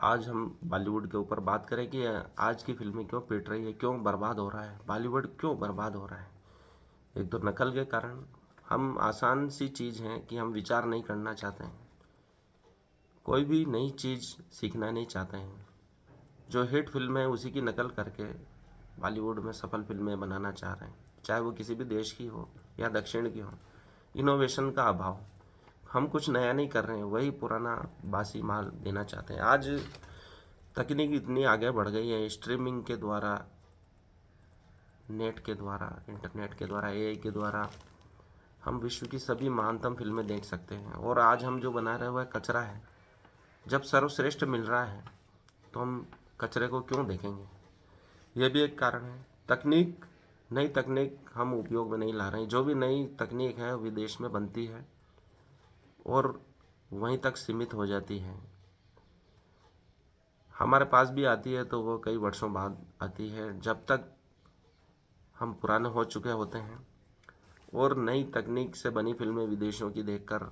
आज हम बॉलीवुड के ऊपर बात करें कि आज की फिल्में क्यों पिट रही है, क्यों बर्बाद हो रहा है, बॉलीवुड क्यों बर्बाद हो रहा है। एक तो नकल के कारण। हम आसान सी चीज़ है कि हम विचार नहीं करना चाहते हैं, कोई भी नई चीज़ सीखना नहीं चाहते हैं। जो हिट फिल्म है उसी की नकल करके बॉलीवुड में सफल फिल्में बनाना चाह रहे हैं, चाहे वो किसी भी देश की हो या दक्षिण की हो। इनोवेशन का अभाव। हम कुछ नया नहीं कर रहे हैं, वही पुराना बासी माल देना चाहते हैं। आज तकनीक इतनी आगे बढ़ गई है, स्ट्रीमिंग के द्वारा, नेट के द्वारा, इंटरनेट के द्वारा, एआई के द्वारा हम विश्व की सभी महानतम फिल्में देख सकते हैं। और आज हम जो बना रहे हैं वह कचरा है। जब सर्वश्रेष्ठ मिल रहा है तो हम कचरे को क्यों देखेंगे। यह भी एक कारण है। तकनीक, नई तकनीक हम उपयोग में नहीं ला रहे हैं। जो भी नई तकनीक है विदेश में बनती है और वहीं तक सीमित हो जाती है। हमारे पास भी आती है तो वो कई वर्षों बाद आती है, जब तक हम पुराने हो चुके होते हैं। और नई तकनीक से बनी फिल्में विदेशों की देखकर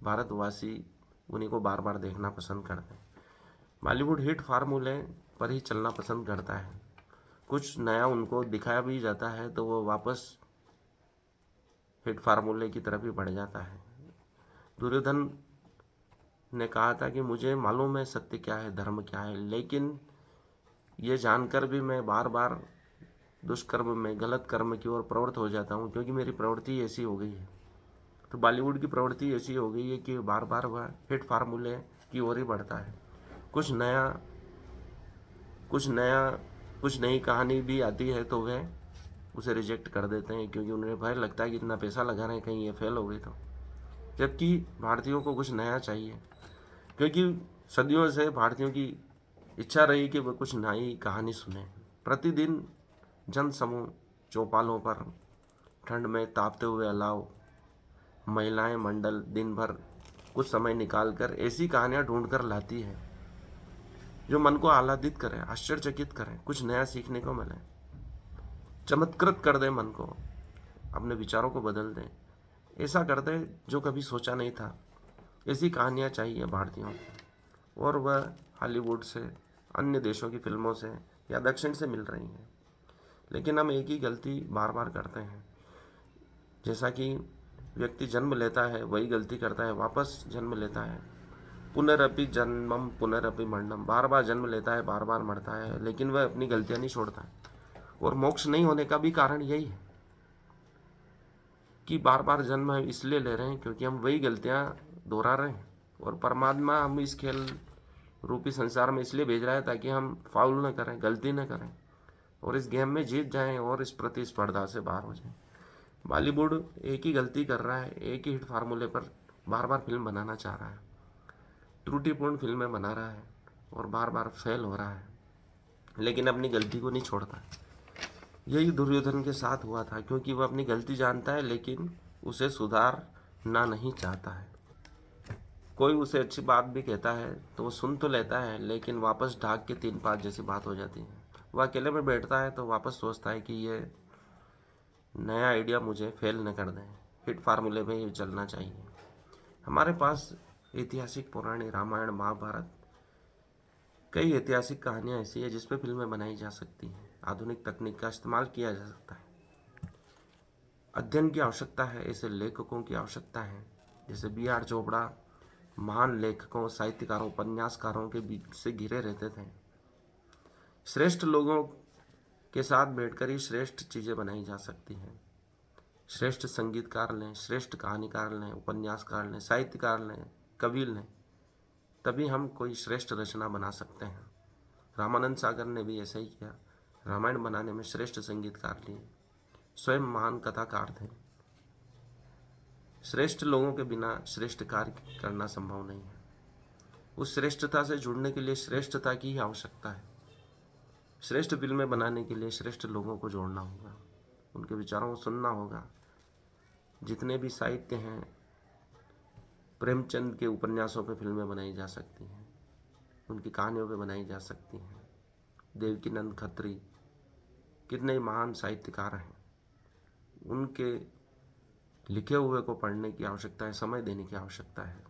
भारतवासी उन्हीं को बार बार देखना पसंद करते हैं। बॉलीवुड हिट फार्मूले पर ही चलना पसंद करता है। कुछ नया उनको दिखाया भी जाता है तो वो वापस हिट फार्मूले की तरफ ही बढ़ जाता है। दुर्योधन ने कहा था कि मुझे मालूम है सत्य क्या है, धर्म क्या है, लेकिन ये जानकर भी मैं बार बार दुष्कर्म में, गलत कर्म की ओर प्रवृत्त हो जाता हूँ, क्योंकि मेरी प्रवृत्ति ऐसी हो गई है। तो बॉलीवुड की प्रवृत्ति ऐसी हो गई है कि बार बार वह हिट फार्मूले की ओर ही बढ़ता है। कुछ नया कुछ नया कुछ नई कहानी भी आती है तो वह उसे रिजेक्ट कर देते हैं, क्योंकि उन्हें भय लगता है कि इतना पैसा लगा रहे हैं, कहीं ये फेल हो गई तो। जबकि भारतीयों को कुछ नया चाहिए, क्योंकि सदियों से भारतीयों की इच्छा रही कि वह कुछ नई कहानी सुने। प्रतिदिन जन समूह चौपालों पर, ठंड में तापते हुए अलाव, महिलाएं मंडल दिन भर कुछ समय निकालकर ऐसी कहानियां ढूंढ कर लाती है जो मन को आह्लादित करें, आश्चर्यचकित करें, कुछ नया सीखने को मिले, चमत्कृत कर दे मन को, अपने विचारों को बदल दें, ऐसा कर दे जो कभी सोचा नहीं था। ऐसी कहानियाँ चाहिए भारतीयों को, और वह हॉलीवुड से, अन्य देशों की फिल्मों से या दक्षिण से मिल रही हैं। लेकिन हम एक ही गलती बार बार करते हैं। जैसा कि व्यक्ति जन्म लेता है वही गलती करता है, वापस जन्म लेता है। पुनरअपि जन्मम पुनरअपि मरणम, बार बार जन्म लेता है, बार बार मरता है, लेकिन वह अपनी गलतियां नहीं छोड़ता है। और मोक्ष नहीं होने का भी कारण यही है कि बार बार जन्म हम इसलिए ले रहे हैं क्योंकि हम वही गलतियां दोहरा रहे हैं। और परमात्मा हम इस खेल रूपी संसार में इसलिए भेज रहा है ताकि हम फाउल न करें, गलती न करें, और इस गेम में जीत जाएं और इस प्रतिस्पर्धा से बाहर हो जाएं। बॉलीवुड एक ही गलती कर रहा है, एक ही हिट फार्मूले पर बार बार फिल्म बनाना चाह रहा है, त्रुटिपूर्ण फिल्में बना रहा है और बार बार फेल हो रहा है, लेकिन अपनी गलती को नहीं छोड़ता। यही दुर्योधन के साथ हुआ था, क्योंकि वह अपनी गलती जानता है लेकिन उसे सुधारना नहीं चाहता है। कोई उसे अच्छी बात भी कहता है तो वो सुन तो लेता है, लेकिन वापस ढाक के तीन पात जैसी बात हो जाती है। वह अकेले में बैठता है तो वापस सोचता है कि ये नया आइडिया मुझे फेल न कर दें, हिट फार्मूले में ये चलना चाहिए। हमारे पास ऐतिहासिक पुरानी रामायण, महाभारत, कई ऐतिहासिक कहानियाँ ऐसी है जिस पे फिल्में बनाई जा सकती हैं। आधुनिक तकनीक का इस्तेमाल किया जा सकता है। अध्ययन की आवश्यकता है, ऐसे लेखकों की आवश्यकता है जैसे बी आर चोपड़ा महान लेखकों, साहित्यकारों, उपन्यासकारों के बीच से घिरे रहते थे। श्रेष्ठ लोगों के साथ बैठकर ही श्रेष्ठ चीज़ें बनाई जा सकती हैं। श्रेष्ठ संगीतकार लें, श्रेष्ठ कहानीकार लें, उपन्यासकार लें, साहित्यकार लें, कवि लें, तभी हम कोई श्रेष्ठ रचना बना सकते हैं। रामानंद सागर ने भी ऐसा ही किया। रामायण बनाने में श्रेष्ठ संगीतकार लिए, स्वयं महान कथाकार थे। श्रेष्ठ लोगों के बिना श्रेष्ठ कार्य करना संभव नहीं है। उस श्रेष्ठता से जुड़ने के लिए श्रेष्ठता की ही आवश्यकता है। श्रेष्ठ फिल्में बनाने के लिए श्रेष्ठ लोगों को जोड़ना होगा, उनके विचारों को सुनना होगा। जितने भी साहित्य हैं, प्रेमचंद के उपन्यासों पर फिल्में बनाई जा सकती हैं, उनकी कहानियों पर बनाई जा सकती हैं। देवकीनंद खत्री, कितने ही महान साहित्यकार हैं, उनके लिखे हुए को पढ़ने की आवश्यकता है, समय देने की आवश्यकता है।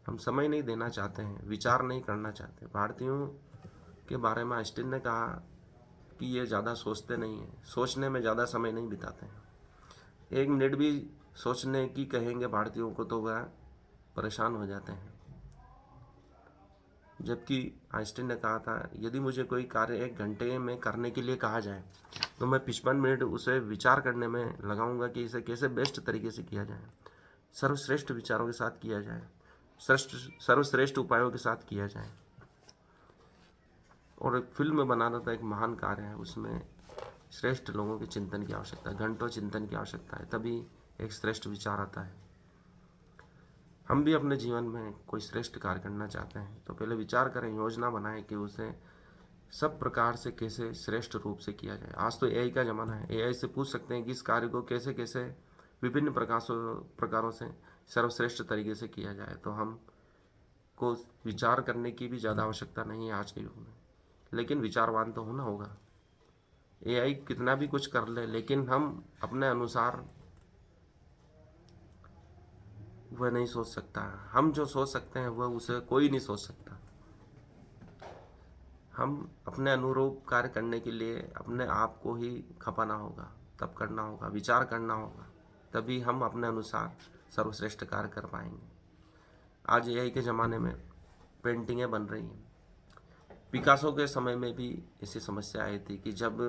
हम समय नहीं देना चाहते हैं, विचार नहीं करना चाहते। भारतीयों के बारे में आइंस्टीन ने कहा कि ये ज़्यादा सोचते नहीं हैं, सोचने में ज़्यादा समय नहीं बिताते हैं। 1 मिनट भी सोचने की कहेंगे भारतीयों को तो वह परेशान हो जाते हैं। जबकि आइंस्टीन ने कहा था, यदि मुझे कोई कार्य 1 घंटे में करने के लिए कहा जाए तो मैं 55 मिनट उसे विचार करने में लगाऊंगा कि इसे कैसे बेस्ट तरीके से किया जाए, सर्वश्रेष्ठ विचारों के साथ किया जाए, सर्वश्रेष्ठ उपायों के साथ किया जाए। और एक फिल्म बनाना तो एक महान कार्य है, उसमें श्रेष्ठ लोगों के चिंतन की आवश्यकता है, घंटों चिंतन की आवश्यकता है, तभी एक श्रेष्ठ विचार आता है। हम भी अपने जीवन में कोई श्रेष्ठ कार्य करना चाहते हैं तो पहले विचार करें, योजना बनाएं कि उसे सब प्रकार से कैसे श्रेष्ठ रूप से किया जाए। आज तो एआई का ज़माना है, एआई से पूछ सकते हैं कि इस कार्य को कैसे कैसे विभिन्न प्रकारों से सर्वश्रेष्ठ तरीके से किया जाए। तो हम को विचार करने की भी ज़्यादा आवश्यकता नहीं है आज के युग में, लेकिन विचारवान तो होना होगा। एआई कितना भी कुछ कर ले, लेकिन हम अपने अनुसार वह नहीं सोच सकता। हम जो सोच सकते हैं वह उसे कोई नहीं सोच सकता। हम अपने अनुरूप कार्य करने के लिए अपने आप को ही खपाना होगा, तब करना होगा, विचार करना होगा, तभी हम अपने अनुसार सर्वश्रेष्ठ कार्य कर पाएंगे। आज एआई के ज़माने में पेंटिंगें बन रही हैं। पिकासो के समय में भी ऐसी समस्या आई थी कि जब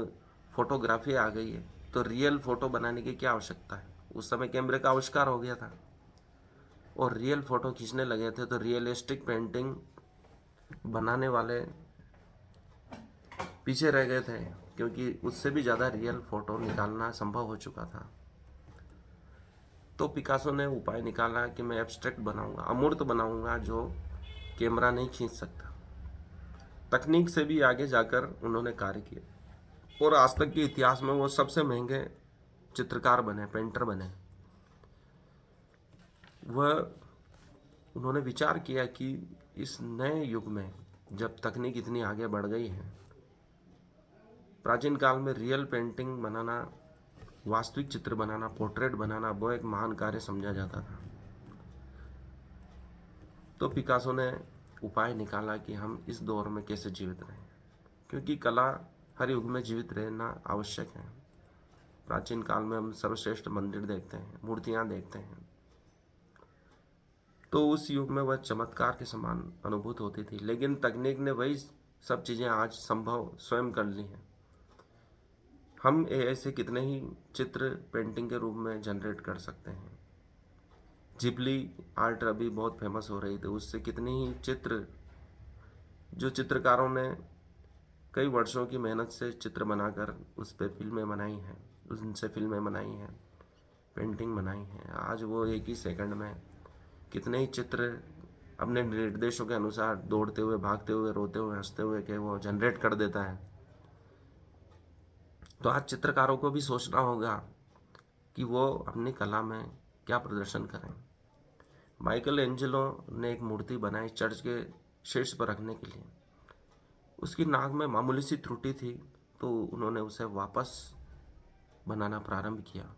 फोटोग्राफी आ गई है तो रियल फ़ोटो बनाने की क्या आवश्यकता है। उस समय कैमरे का आविष्कार हो गया था और रियल फ़ोटो खींचने लगे थे, तो रियलिस्टिक पेंटिंग बनाने वाले पीछे रह गए थे, क्योंकि उससे भी ज़्यादा रियल फ़ोटो निकालना संभव हो चुका था। तो पिकासो ने उपाय निकाला कि मैं एब्स्ट्रैक्ट बनाऊंगा, अमूर्त बनाऊंगा, जो कैमरा नहीं खींच सकता। तकनीक से भी आगे जाकर उन्होंने कार्य किया और आज तक के इतिहास में वो सबसे महंगे चित्रकार बने, पेंटर बने। वह उन्होंने विचार किया कि इस नए युग में जब तकनीक इतनी आगे बढ़ गई है, प्राचीन काल में रियल पेंटिंग बनाना, वास्तविक चित्र बनाना, पोर्ट्रेट बनाना वो एक महान कार्य समझा जाता था। तो पिकासो ने उपाय निकाला कि हम इस दौर में कैसे जीवित रहें, क्योंकि कला हर युग में जीवित रहना आवश्यक है। प्राचीन काल में हम सर्वश्रेष्ठ मंदिर देखते हैं, मूर्तियाँ देखते हैं, तो उस युग में वह चमत्कार के समान अनुभूत होती थी। लेकिन तकनीक ने वही सब चीज़ें आज संभव स्वयं कर ली हैं। हम एआई से कितने ही चित्र पेंटिंग के रूप में जनरेट कर सकते हैं। जिबली आर्ट अभी बहुत फेमस हो रही थी, उससे कितने ही चित्र, जो चित्रकारों ने कई वर्षों की मेहनत से चित्र बनाकर उस पर फिल्में बनाई हैं, उनसे फिल्में बनाई हैं, पेंटिंग बनाई हैं, आज वो एक ही सेकंड में कितने ही चित्र अपने निर्देशों के अनुसार दौड़ते हुए, भागते हुए, रोते हुए, हंसते हुए के वो जनरेट कर देता है। तो आज चित्रकारों को भी सोचना होगा कि वो अपनी कला में क्या प्रदर्शन करें। माइकल एंजेलो ने एक मूर्ति बनाई चर्च के शीर्ष पर रखने के लिए। उसकी नाक में मामूली सी त्रुटि थी, तो उन्होंने उसे वापस बनाना प्रारंभ किया।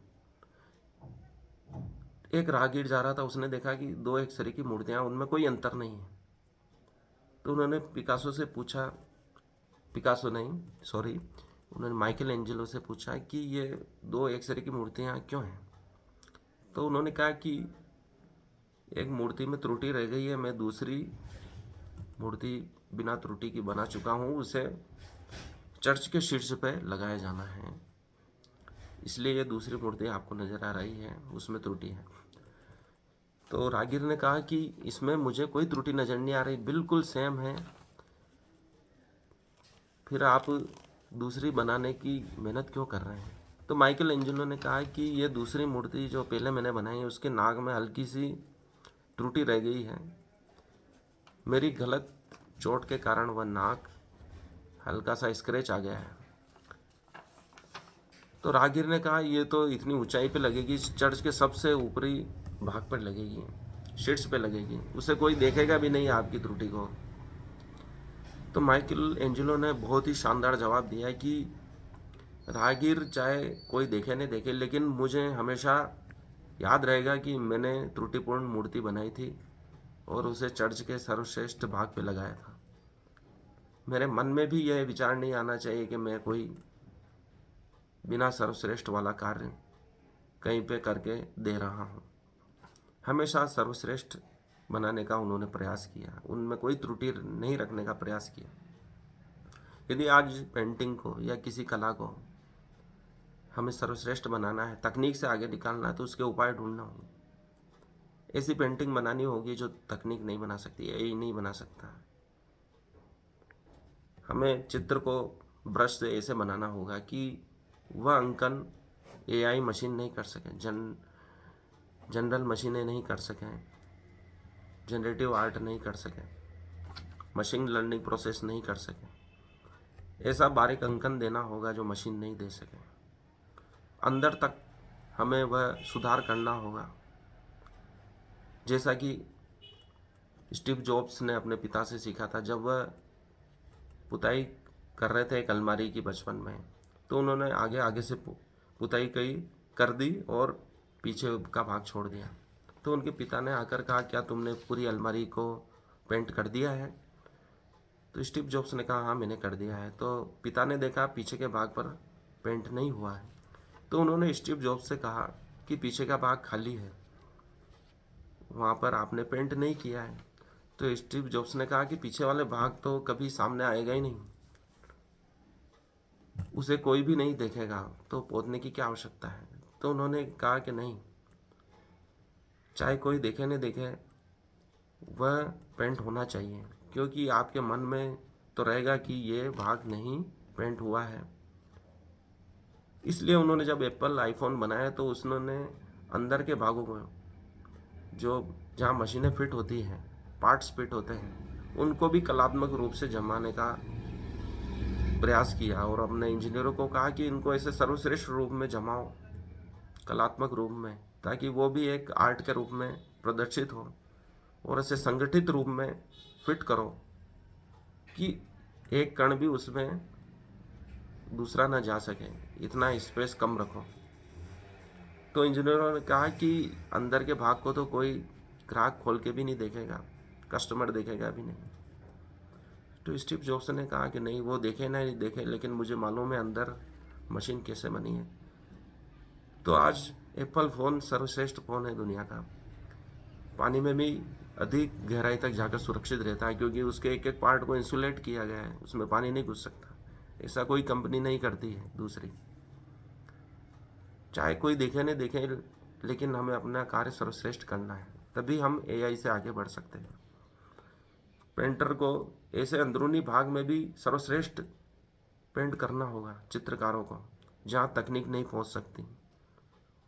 एक राहगीर जा रहा था, उसने देखा कि 2 एक सरी की मूर्तियाँ, उनमें कोई अंतर नहीं है। तो उन्होंने उन्होंने माइकल एंजेलो से पूछा कि ये 2 एक सरी की मूर्तियाँ क्यों हैं। तो उन्होंने कहा कि एक मूर्ति में त्रुटि रह गई है, मैं दूसरी मूर्ति बिना त्रुटि की बना चुका हूँ, उसे चर्च के शीर्ष पर लगाया जाना है, इसलिए ये दूसरी मूर्ति आपको नज़र आ रही है, उसमें त्रुटि है। तो राहगीर ने कहा कि इसमें मुझे कोई त्रुटि नज़र नहीं आ रही, बिल्कुल सेम है, फिर आप दूसरी बनाने की मेहनत क्यों कर रहे हैं। तो माइकल एंजेलो ने कहा कि ये दूसरी मूर्ति जो पहले मैंने बनाई है, उसके नाक में हल्की सी त्रुटि रह गई है, मेरी गलत चोट के कारण वह नाक हल्का सा स्क्रैच आ गया है। तो राहगीर ने कहा ये तो इतनी ऊंचाई पे लगेगी, चर्च के सबसे ऊपरी भाग पर लगेगी, शीर्ष पे लगेगी, उसे कोई देखेगा भी नहीं आपकी त्रुटि को। तो माइकल एंजेलो ने बहुत ही शानदार जवाब दिया कि राहगीर चाहे कोई देखे नहीं देखे, लेकिन मुझे हमेशा याद रहेगा कि मैंने त्रुटिपूर्ण मूर्ति बनाई थी, और उसे चर्च के सर्वश्रेष्ठ भाग पे लगाया था। मेरे मन में भी यह विचार नहीं आना चाहिए कि मैं कोई बिना सर्वश्रेष्ठ वाला कार्य कहीं पे करके दे रहा हूँ। हमेशा सर्वश्रेष्ठ बनाने का उन्होंने प्रयास किया, उनमें कोई त्रुटि नहीं रखने का प्रयास किया। यदि आज पेंटिंग को या किसी कला को हमें सर्वश्रेष्ठ बनाना है, तकनीक से आगे निकालना है, तो उसके उपाय ढूंढना होंगे। ऐसी पेंटिंग बनानी होगी जो तकनीक नहीं बना सकती, एआई नहीं बना सकता। हमें चित्र को ब्रश से ऐसे बनाना होगा कि वह अंकन एआई मशीन नहीं कर सके, जनरल मशीनें नहीं कर सकें, जनरेटिव आर्ट नहीं कर सकें, मशीन लर्निंग प्रोसेस नहीं कर सकें। ऐसा बारीक अंकन देना होगा जो मशीन नहीं दे सके। अंदर तक हमें वह सुधार करना होगा, जैसा कि स्टीव जॉब्स ने अपने पिता से सीखा था। जब वह पुताई कर रहे थे एक अलमारी की बचपन में, तो उन्होंने आगे आगे से पुताई कर दी और पीछे का भाग छोड़ दिया। तो उनके पिता ने आकर कहा, क्या तुमने पूरी अलमारी को पेंट कर दिया है? तो स्टीव जॉब्स ने कहा, हाँ मैंने कर दिया है। तो पिता ने देखा पीछे के भाग पर पेंट नहीं हुआ है। तो उन्होंने स्टीव जॉब्स से कहा कि पीछे का भाग खाली है, वहाँ पर आपने पेंट नहीं किया है। तो स्टीव जॉब्स ने कहा कि पीछे वाले भाग तो कभी सामने आएगा ही नहीं, उसे कोई भी नहीं देखेगा, तो पोतने की क्या आवश्यकता है। तो उन्होंने कहा कि नहीं, चाहे कोई देखे न देखे, वह पेंट होना चाहिए, क्योंकि आपके मन में तो रहेगा कि ये भाग नहीं पेंट हुआ है। इसलिए उन्होंने जब एप्पल आईफोन बनाया तो उसने अंदर के भागों को, जो जहाँ मशीनें फिट होती हैं, पार्ट्स फिट होते हैं, उनको भी कलात्मक रूप से जमाने का प्रयास किया और अपने इंजीनियरों को कहा कि इनको ऐसे सर्वश्रेष्ठ रूप में जमाओ, कलात्मक रूप में, ताकि वो भी एक आर्ट के रूप में प्रदर्शित हो, और ऐसे संगठित रूप में फिट करो कि एक कण भी उसमें दूसरा ना जा सके, इतना स्पेस कम रखो। तो इंजीनियरों ने कहा कि अंदर के भाग को तो कोई ग्राहक खोल के भी नहीं देखेगा, कस्टमर देखेगा भी नहीं। तो स्टीव जॉब्स ने कहा कि नहीं, वो देखे ना नहीं देखे, लेकिन मुझे मालूम है अंदर मशीन कैसे बनी है। तो आज एप्पल फ़ोन सर्वश्रेष्ठ फ़ोन है दुनिया का। पानी में भी अधिक गहराई तक जाकर सुरक्षित रहता है, क्योंकि उसके एक एक पार्ट को इंसुलेट किया गया है, उसमें पानी नहीं घुस सकता। ऐसा कोई कंपनी नहीं करती है दूसरी। चाहे कोई देखे न देखे, लेकिन हमें अपना कार्य सर्वश्रेष्ठ करना है, तभी हम एआई से आगे बढ़ सकते हैं। पेंटर को ऐसे अंदरूनी भाग में भी सर्वश्रेष्ठ पेंट करना होगा, चित्रकारों को, जहाँ तकनीक नहीं पहुँच सकती,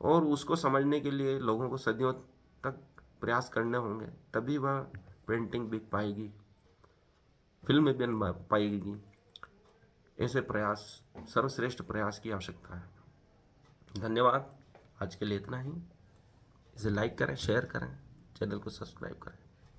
और उसको समझने के लिए लोगों को सदियों तक प्रयास करने होंगे, तभी वह पेंटिंग बिक पाएगी, फिल्म बन पाएगी। ऐसे प्रयास, सर्वश्रेष्ठ प्रयास की आवश्यकता है। धन्यवाद। आज के लिए इतना ही। इसे लाइक करें, शेयर करें, चैनल को सब्सक्राइब करें।